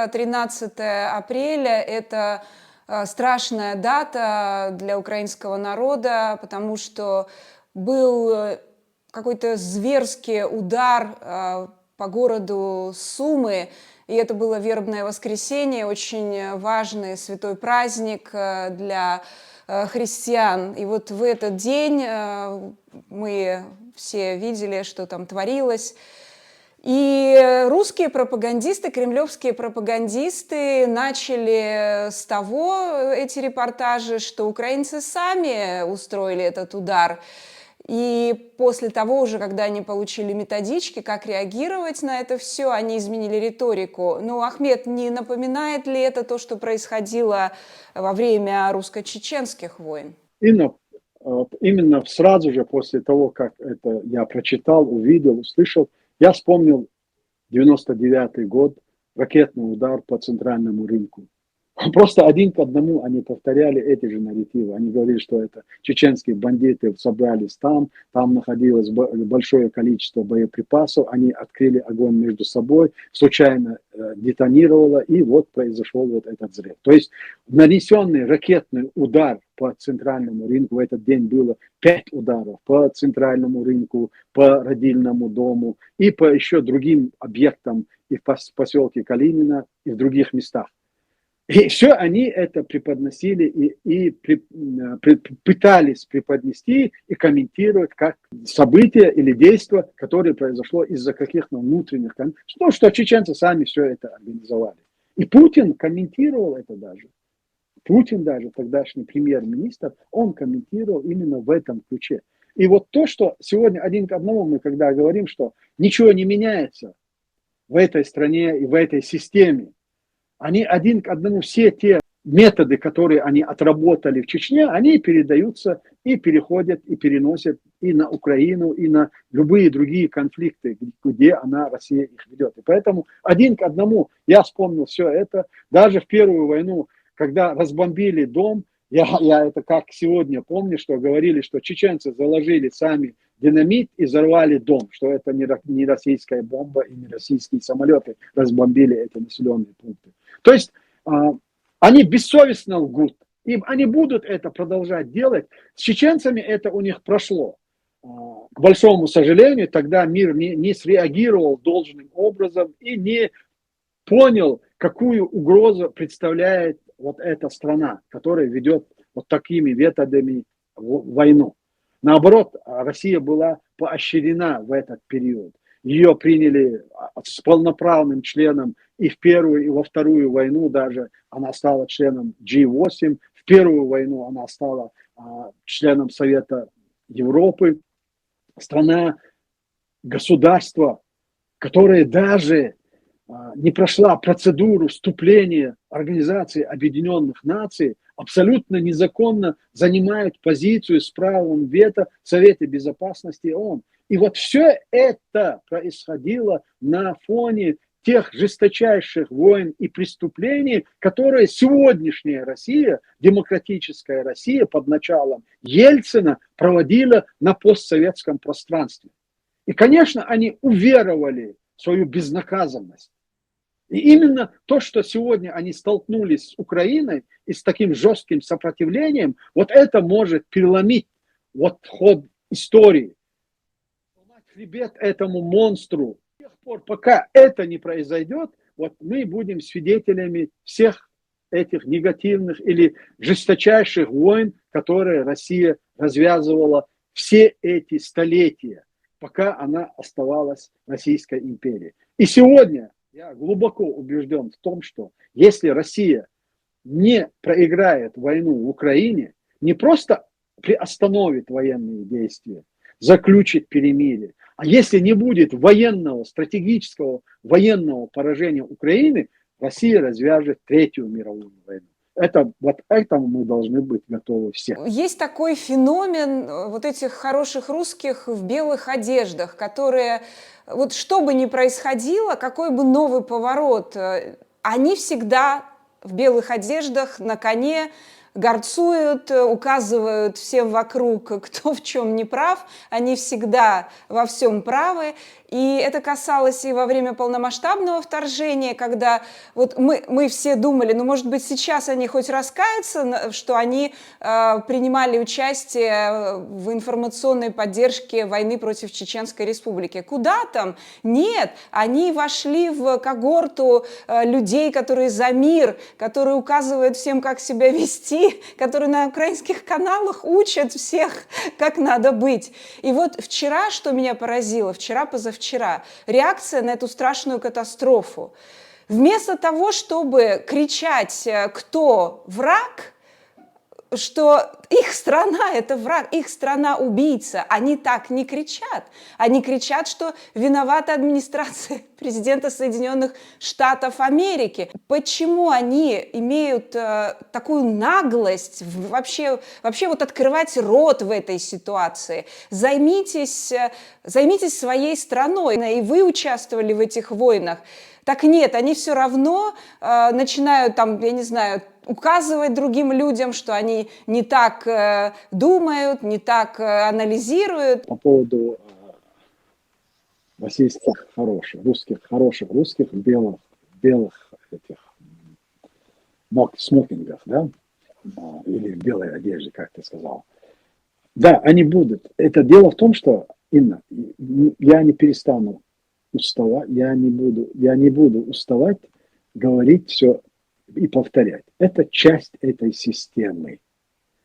13 апреля – это страшная дата для украинского народа, потому что был какой-то зверский удар по городу Сумы, и это было вербное воскресенье, очень важный святой праздник для христиан. И вот в этот день мы все видели, что там творилось. И русские пропагандисты, кремлевские пропагандисты начали с того эти репортажи, что украинцы сами устроили этот удар. И после того уже, когда они получили методички, как реагировать на это все, они изменили риторику. Но, Ахмед, не напоминает ли это то, что происходило во время русско-чеченских войн? Именно сразу же после того, как это я прочитал, увидел, услышал, я вспомнил 99-й год, ракетный удар по центральному рынку. Просто один к одному они повторяли эти же нарративы. Они говорили, что это чеченские бандиты собрались там находилось большое количество боеприпасов, они открыли огонь между собой, случайно детонировало, и вот произошел вот этот взрыв. То есть нанесенный ракетный удар по центральному рынку, в этот день было 5 ударов по центральному рынку, по родильному дому и по еще другим объектам и в поселке Калинина, и в других местах. И все они это преподносили и пытались преподнести и комментировать как событие или действие, которое произошло из-за каких-то внутренних конфликтов. Потому что чеченцы сами все это организовали. И Путин комментировал это даже. Путин даже, тогдашний премьер-министр, он комментировал именно в этом ключе. И вот то, что сегодня один к одному мы когда говорим, что ничего не меняется в этой стране и в этой системе, они один к одному, все те методы, которые они отработали в Чечне, они передаются и переходят, и переносят и на Украину, и на любые другие конфликты, где Россия их ведет. И поэтому один к одному я вспомнил все это. Даже в первую войну, когда разбомбили дом, я это как сегодня помню, что говорили, что чеченцы заложили сами динамит и взорвали дом, что это не российская бомба и не российские самолеты разбомбили эти населенные пункты. То есть они бессовестно лгут, и они будут это продолжать делать. С чеченцами это у них прошло. К большому сожалению, тогда мир не среагировал должным образом и не понял, какую угрозу представляет вот эта страна, которая ведет вот такими методами войну. Наоборот, Россия была поощрена в этот период. Ее приняли с полноправным членом и в первую, и во вторую войну даже. Она стала членом G8. В первую войну она стала членом Совета Европы. Страна, государство, которое даже не прошла процедуру вступления Организации Объединенных Наций, абсолютно незаконно занимает позицию с правом вето в Совете Безопасности ООН. И вот все это происходило на фоне тех жесточайших войн и преступлений, которые сегодняшняя Россия, демократическая Россия под началом Ельцина проводила на постсоветском пространстве. И, конечно, они уверовали в свою безнаказанность. И именно то, что сегодня они столкнулись с Украиной и с таким жестким сопротивлением, вот это может переломить вот ход истории. Сломать хребет этому монстру. С тех пор, пока это не произойдет, вот мы будем свидетелями всех этих негативных или жесточайших войн, которые Россия развязывала все эти столетия, пока она оставалась Российской империей. И сегодня я глубоко убежден в том, что если Россия не проиграет войну в Украине, не просто приостановит военные действия, заключит перемирие, а если не будет военного, стратегического военного поражения Украины, Россия развяжет Третью мировую войну. Вот этому мы должны быть готовы все. Есть такой феномен вот этих хороших русских в белых одеждах, которые, вот что бы ни происходило, какой бы новый поворот, они всегда в белых одеждах, на коне, горцуют, указывают всем вокруг, кто в чем не прав. Они всегда во всем правы. И это касалось и во время полномасштабного вторжения, когда вот мы все думали, ну, может быть, сейчас они хоть раскаются, что они принимали участие в информационной поддержке войны против Чеченской Республики. Куда там? Нет, они вошли в когорту людей, которые за мир, которые указывают всем, как себя вести, которые на украинских каналах учат всех, как надо быть. И вот вчера, что меня поразило, позавчера, реакция на эту страшную катастрофу. Вместо того, чтобы кричать, кто враг, что их страна – это враг, их страна – убийца. Они так не кричат. Они кричат, что виновата администрация президента Соединенных Штатов Америки. Почему они имеют такую наглость вообще вот открывать рот в этой ситуации? Займитесь своей страной. И вы участвовали в этих войнах. Так нет, они все равно начинают там, я не знаю, указывать другим людям, что они не так думают, не так анализируют. По поводу российских хороших русских в белых этих смокингах, да, или в белой одежде, как ты сказал. Да, они будут. Это дело в том, что, Инна, я не перестану уставать, я не буду уставать говорить все и повторять. Это часть этой системы.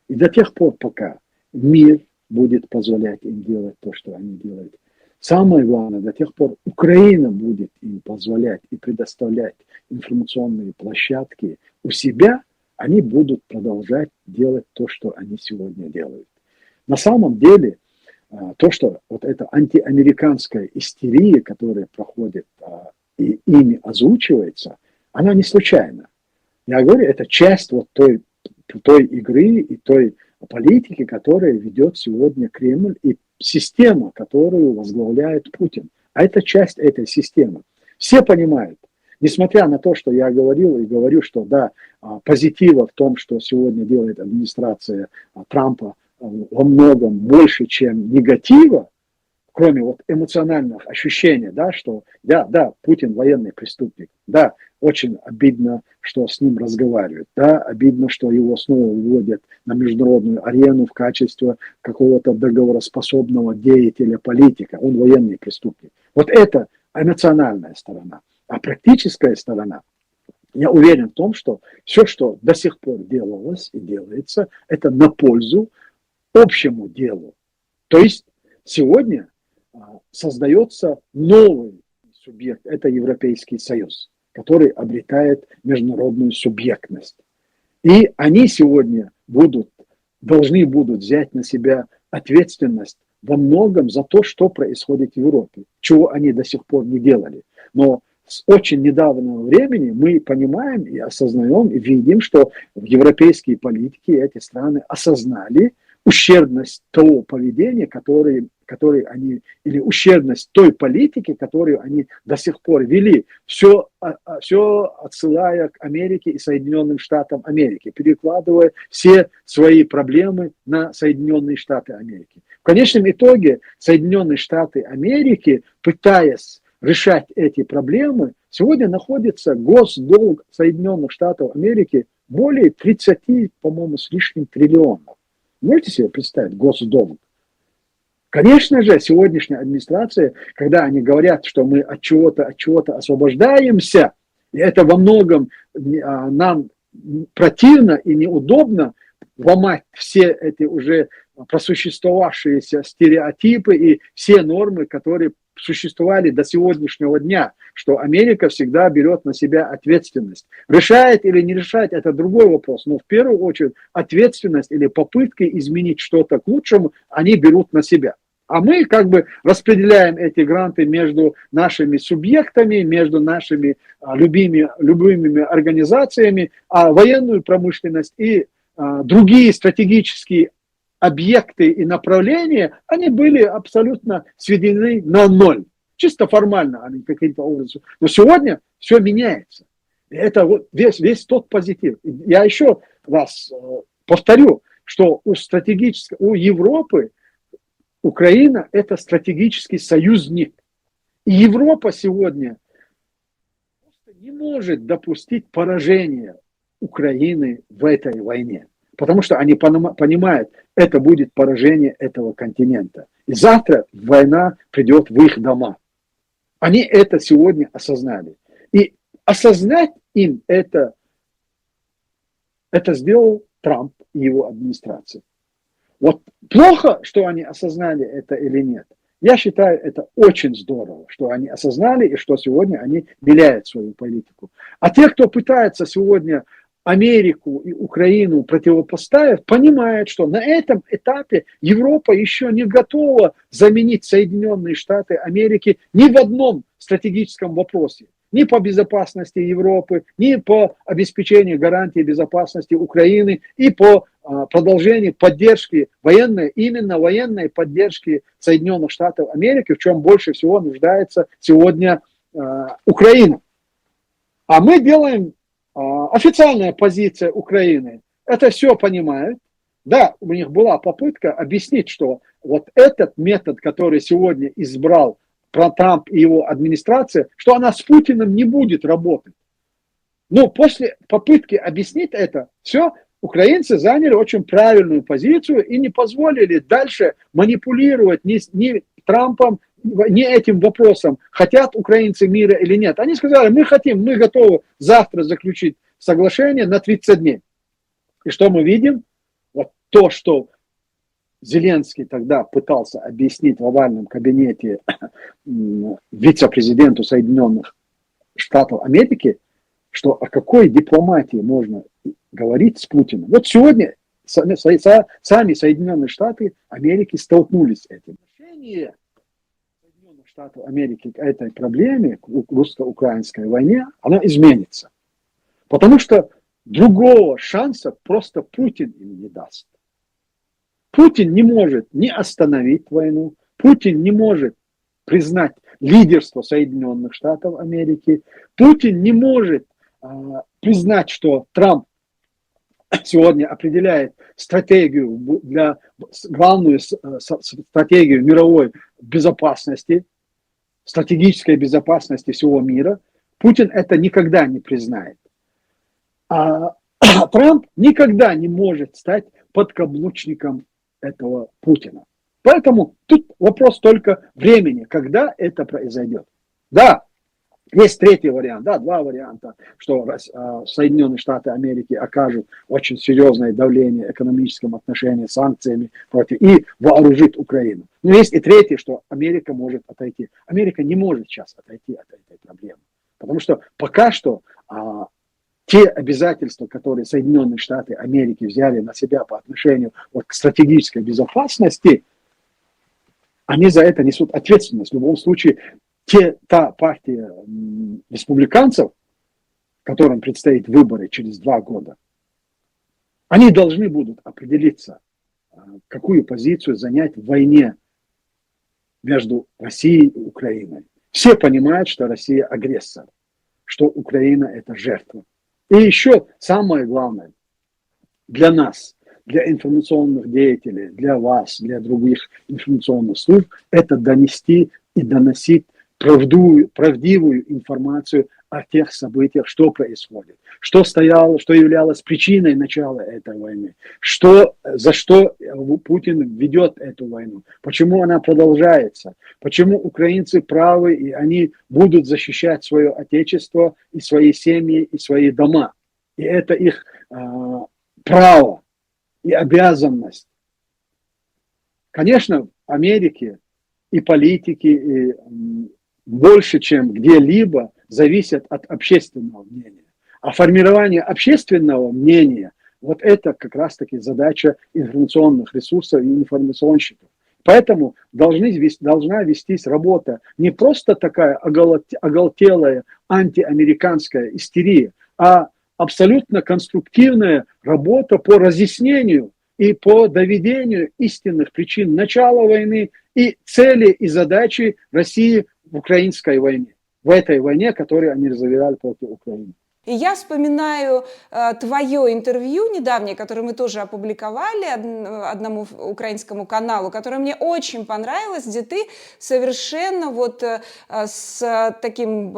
И до тех пор, пока мир будет позволять им делать то, что они делают, самое главное, до тех пор Украина будет им позволять и предоставлять информационные площадки у себя, они будут продолжать делать то, что они сегодня делают. На самом деле, то, что вот эта антиамериканская истерия, которая проходит и ими озвучивается, она не случайна. Я говорю, это часть вот той игры и той политики, которая ведет сегодня Кремль, и система, которую возглавляет Путин. А это часть этой системы. Все понимают, несмотря на то, что я говорил и говорю, что да, позитива в том, что сегодня делает администрация Трампа, во многом больше, чем негатива, кроме вот эмоциональных ощущений, да, что да, Путин военный преступник, да, очень обидно, что с ним разговаривают, да, обидно, что его снова выводят на международную арену в качестве какого-то договороспособного деятеля, политика, он военный преступник. Вот это эмоциональная сторона. А практическая сторона, я уверен в том, что все, что до сих пор делалось и делается, это на пользу общему делу. То есть сегодня создается новый субъект, это Европейский Союз, который обретает международную субъектность. И они сегодня должны будут взять на себя ответственность во многом за то, что происходит в Европе, чего они до сих пор не делали. Но с очень недавнего времени мы понимаем и осознаем, и видим, что в европейской политике эти страны осознали ущербность того поведения, которое они, или ущербность той политики, которую они до сих пор вели, все отсылая к Америке и Соединенным Штатам Америки, перекладывая все свои проблемы на Соединенные Штаты Америки. В конечном итоге Соединенные Штаты Америки, пытаясь решать эти проблемы, сегодня находится госдолг Соединенных Штатов Америки более 30, по-моему, с лишним триллионов. Можете себе представить госдолг? Конечно же, сегодняшняя администрация, когда они говорят, что мы от чего-то освобождаемся, и это во многом нам противно и неудобно ломать все эти уже просуществовавшиеся стереотипы и все нормы, которые существовали до сегодняшнего дня, что Америка всегда берет на себя ответственность. Решает или не решает, это другой вопрос, но в первую очередь ответственность или попытки изменить что-то к лучшему они берут на себя. А мы как бы распределяем эти гранты между нашими субъектами, между нашими любыми организациями, а военную промышленность и другие стратегические объекты и направления, они были абсолютно сведены на ноль. Чисто формально они каким-то образом. Но сегодня все меняется. И это вот весь тот позитив. Я еще раз Повторю, что у Европы Украина – это стратегический союзник. И Европа сегодня не может допустить поражения Украины в этой войне. Потому что они понимают, это будет поражение этого континента. И завтра война придет в их дома. Они это сегодня осознали. И осознать им это сделал Трамп и его администрация. Вот плохо, что они осознали это или нет. Я считаю, это очень здорово, что они осознали и что сегодня они меняют свою политику. А те, кто пытается сегодня Америку и Украину противопоставить, понимают, что на этом этапе Европа еще не готова заменить Соединенные Штаты Америки ни в одном стратегическом вопросе. Ни по безопасности Европы, ни по обеспечению гарантии безопасности Украины и по продолжению поддержки военной, именно военной поддержки Соединенных Штатов Америки, в чем больше всего нуждается сегодня Украина. А мы делаем официальная позиция Украины. Это все понимают. Да, у них была попытка объяснить, что вот этот метод, который сегодня избрал Трамп и его администрация, что она с Путиным не будет работать. Но после попытки объяснить это, все, украинцы заняли очень правильную позицию и не позволили дальше манипулировать ни Трампом, ни этим вопросом, хотят украинцы мира или нет. Они сказали, мы хотим, мы готовы завтра заключить соглашение на 30 дней. И что мы видим? Вот то, что Зеленский тогда пытался объяснить в овальном кабинете вице-президенту Соединенных Штатов Америки, что о какой дипломатии можно говорить с Путиным. Вот сегодня сами Соединенные Штаты Америки столкнулись с этим. Отношение Соединенных Штатов Америки к этой проблеме, к русско-украинской войне, оно изменится. Потому что другого шанса просто Путин им не даст. Путин не может не остановить войну, Путин не может признать лидерство Соединенных Штатов Америки, Путин не может признать, что Трамп сегодня определяет главную стратегию мировой безопасности, стратегической безопасности всего мира. Путин это никогда не признает. А Трамп никогда не может стать подкаблучником этого Путина. Поэтому тут вопрос только времени, когда это произойдет. Да, есть третий вариант, да, два варианта, что Соединенные Штаты Америки окажут очень серьезное давление в экономическом отношении, санкциями против и вооружит Украину. Но есть и третий, что Америка может отойти. Америка не может сейчас отойти от этой проблемы. Потому что пока что те обязательства, которые Соединенные Штаты Америки взяли на себя по отношению к стратегической безопасности, они за это несут ответственность. В любом случае, та партия республиканцев, которым предстоит выборы через 2 года, они должны будут определиться, какую позицию занять в войне между Россией и Украиной. Все понимают, что Россия агрессор, что Украина это жертва. И еще самое главное для нас, для информационных деятелей, для вас, для других информационных служб, это донести и доносить правдивую информацию о тех событиях, что происходит, что стояло, что являлось причиной начала этой войны, за что Путин ведет эту войну, почему она продолжается, почему украинцы правы и они будут защищать свое отечество и свои семьи и свои дома. И это их право и обязанность. Конечно, в Америке и политики, и больше, чем где-либо, зависят от общественного мнения. А формирование общественного мнения, вот это как раз-таки задача информационных ресурсов и информационщиков. Поэтому должна вестись работа не просто такая оголтелая антиамериканская истерия, а абсолютно конструктивная работа по разъяснению и по доведению истинных причин начала войны и цели и задачи России в украинской войне, в этой войне, которую они развивали против Украины. И я вспоминаю твое интервью недавнее, которое мы тоже опубликовали одному украинскому каналу, которое мне очень понравилось, где ты совершенно вот с таким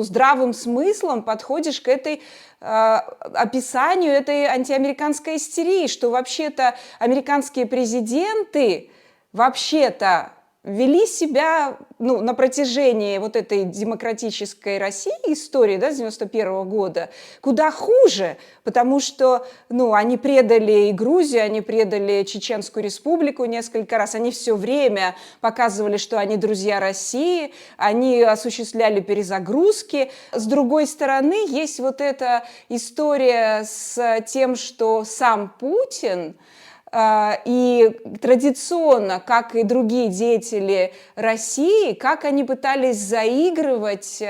здравым смыслом подходишь к этой описанию этой антиамериканской истерии, что вообще-то американские президенты вообще-то вели себя, на протяжении вот этой демократической России истории, да, с 91 года, куда хуже, потому что, они предали и Грузию, они предали Чеченскую республику несколько раз, они все время показывали, что они друзья России, они осуществляли перезагрузки. С другой стороны, есть вот эта история с тем, что сам Путин и традиционно, как и другие деятели России, как они пытались заигрывать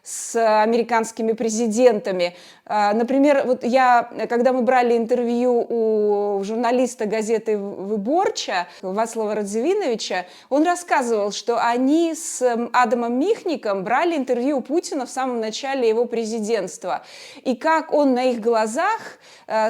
с американскими президентами. Например, когда мы брали интервью у журналиста газеты «Выборча» Вацлава Радзивиновича, он рассказывал, что они с Адамом Михником брали интервью у Путина в самом начале его президентства. И как он на их глазах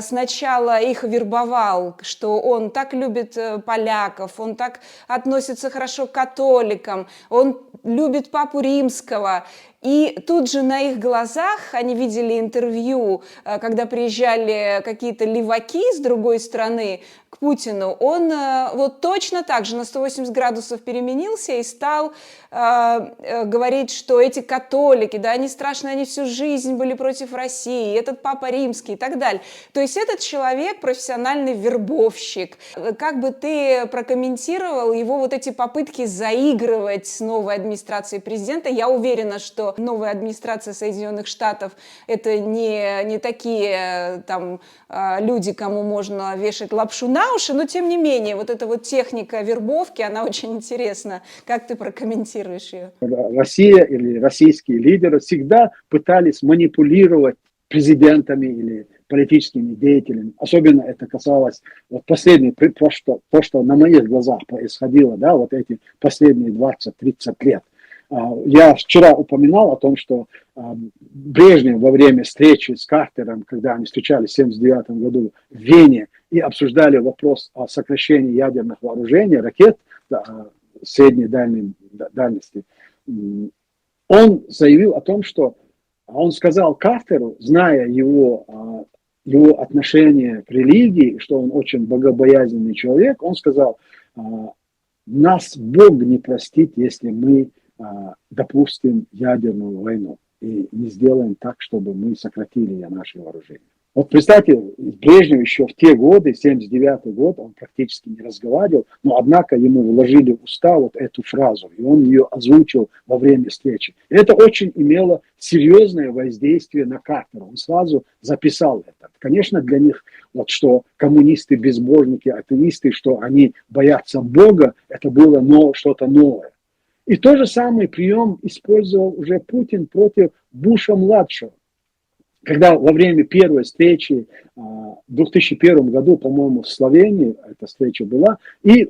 сначала их вербовал, что он так любит поляков, он так относится хорошо к католикам, он любит Папу Римского. И тут же на их глазах они видели интервью, когда приезжали какие-то леваки с другой страны к Путину, он вот точно так же на 180 градусов переменился и стал говорить, что эти католики, да, они страшные, они всю жизнь были против России, этот Папа Римский и так далее. То есть этот человек профессиональный вербовщик. Как бы ты прокомментировал его вот эти попытки заигрывать с новой администрацией президента? Я уверена, что новая администрация Соединенных Штатов это не такие там люди, кому можно вешать лапшу на уши, но тем не менее вот эта вот техника вербовки, она очень интересна. Как ты прокомментируешь ее? Россия или российские лидеры всегда пытались манипулировать президентами или политическими деятелями. Особенно это касалось то, что на моих глазах происходило, да, вот эти последние 20-30 лет. Я вчера упоминал о том, что Брежнев во время встречи с Картером, когда они встречались в 1979 году в Вене и обсуждали вопрос о сокращении ядерных вооружений, ракет средней дальности, он заявил о том, что он сказал Картеру, зная его отношение к религии, что он очень богобоязненный человек, он сказал, нас Бог не простит, если мы допустим ядерную войну и не сделаем так, чтобы мы сократили наши вооружения. Вот представьте, Брежнев еще в те годы, 1979 год, он практически не разговаривал, но однако ему вложили в уста вот эту фразу, и он ее озвучил во время встречи. И это очень имело серьезное воздействие на Картера. Он сразу записал это. Конечно, для них, вот что коммунисты, безбожники, атеисты, что они боятся Бога, это было что-то новое. И тот же самый прием использовал уже Путин против Буша-младшего. Когда во время первой встречи в 2001 году, по-моему, в Словении эта встреча была, и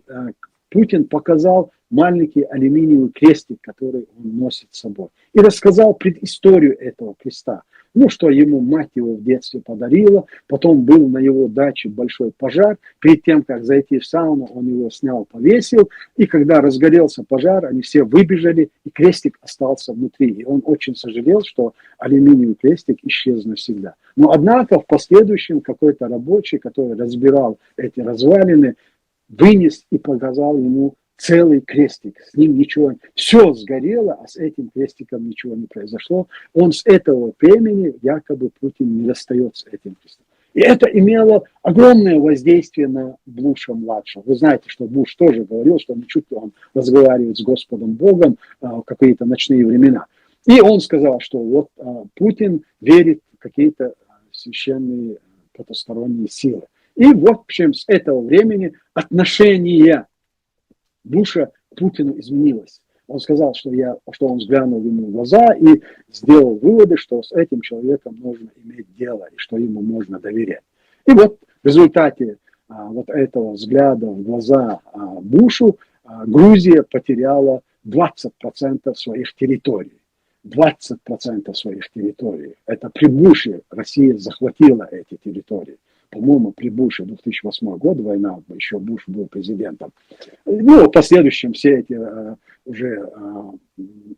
Путин показал маленький алюминиевый крестик, который он носит с собой. И рассказал предысторию этого креста. Что ему мать его в детстве подарила. Потом был на его даче большой пожар. Перед тем, как зайти в сауну, он его снял, повесил. И когда разгорелся пожар, они все выбежали, и крестик остался внутри. И он очень сожалел, что алюминиевый крестик исчез навсегда. Но однако в последующем какой-то рабочий, который разбирал эти развалины, вынес и показал ему целый крестик. С ним ничего, все сгорело, а с этим крестиком ничего не произошло. Он с этого времени, якобы Путин не расстается с этим крестом. И это имело огромное воздействие на Буша-младшего. Вы знаете, что Буш тоже говорил, что не чуть ли он разговаривает с Господом Богом в какие-то ночные времена. И он сказал, что вот Путин верит в какие-то священные потусторонние силы. И вот, в общем, с этого времени отношение Буша к Путину изменилось. Он сказал, что он взглянул ему в глаза и сделал выводы, что с этим человеком нужно иметь дело и что ему можно доверять. И вот в результате вот этого взгляда в глаза Бушу Грузия потеряла 20% своих территорий. 20% своих территорий. Это при Буше Россия захватила эти территории. По-моему, при Буше 2008 год война, еще Буш был президентом. Ну, в последующем все эти уже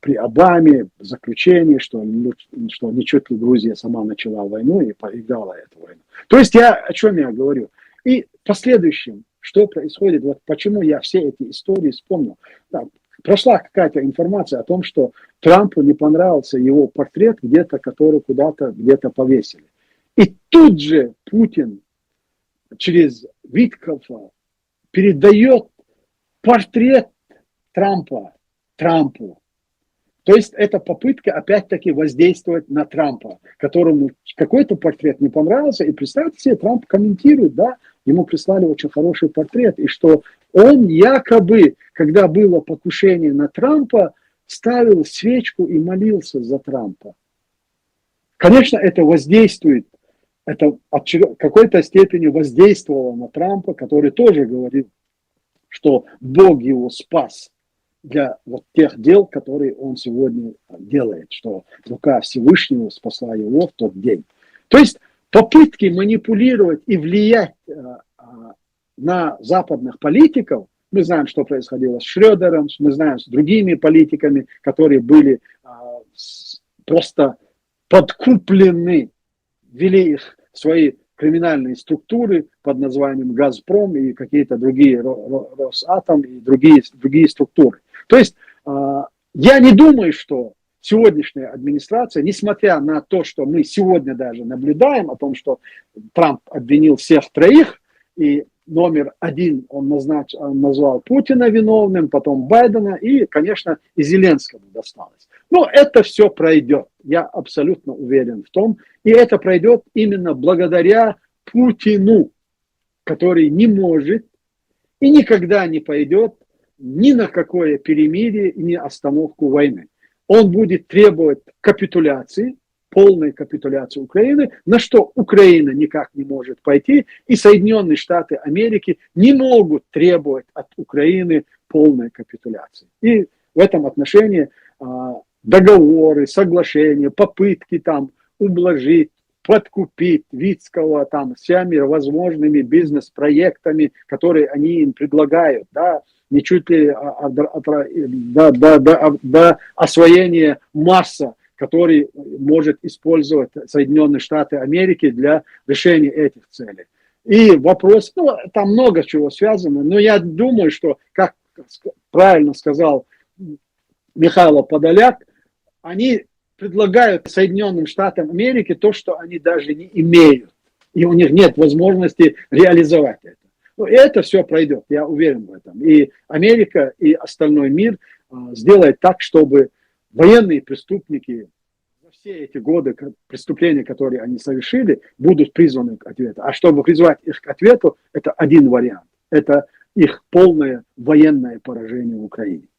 при Обаме заключение, что ничуть ли Грузия сама начала войну и проиграла эту войну. То есть о чем я говорю. И в последующем, что происходит, вот почему я все эти истории вспомнил. Да, прошла какая-то информация о том, что Трампу не понравился его портрет где-то, который куда-то где-то повесили. И тут же Путин через Виткофа передает портрет Трампа Трампу. То есть это попытка опять-таки воздействовать на Трампа, которому какой-то портрет не понравился. И представьте себе, Трамп комментирует, да, ему прислали очень хороший портрет, и что он якобы, когда было покушение на Трампа, ставил свечку и молился за Трампа. Конечно, это воздействует, это в какой-то степени воздействовало на Трампа, который тоже говорил, что Бог его спас для вот тех дел, которые он сегодня делает, что рука Всевышнего спасла его в тот день. То есть попытки манипулировать и влиять на западных политиков, мы знаем, что происходило с Шредером, мы знаем с другими политиками, которые были просто подкуплены, ввели их в свои криминальные структуры под названием «Газпром» и какие-то другие, «Росатом» и другие структуры. То есть я не думаю, что сегодняшняя администрация, несмотря на то, что мы сегодня даже наблюдаем о том, что Трамп обвинил всех троих, и номер один он назвал Путина виновным, потом Байдена, и, конечно, и Зеленскому досталось. Но это все пройдет, я абсолютно уверен в том, и это пройдет именно благодаря Путину, который не может и никогда не пойдет ни на какое перемирие и ни остановку войны. Он будет требовать капитуляции, полной капитуляции Украины, на что Украина никак не может пойти, и Соединенные Штаты Америки не могут требовать от Украины полной капитуляции. И в этом отношении договоры, соглашения, попытки там ублажить, подкупить Вицкого там всеми возможными бизнес-проектами, которые они им предлагают, да, не чуть ли до освоения Марса, который может использовать Соединенные Штаты Америки для решения этих целей. И вопрос, ну, там много чего связано, но я думаю, что, как правильно сказал Михаил Подоляк, они предлагают Соединенным Штатам Америки то, что они даже не имеют. И у них нет возможности реализовать это. Но это все пройдет, я уверен в этом. И Америка, и остальной мир сделает так, чтобы военные преступники за все эти годы преступления, которые они совершили, будут призваны к ответу. А чтобы призвать их к ответу, это один вариант. Это их полное военное поражение в Украине.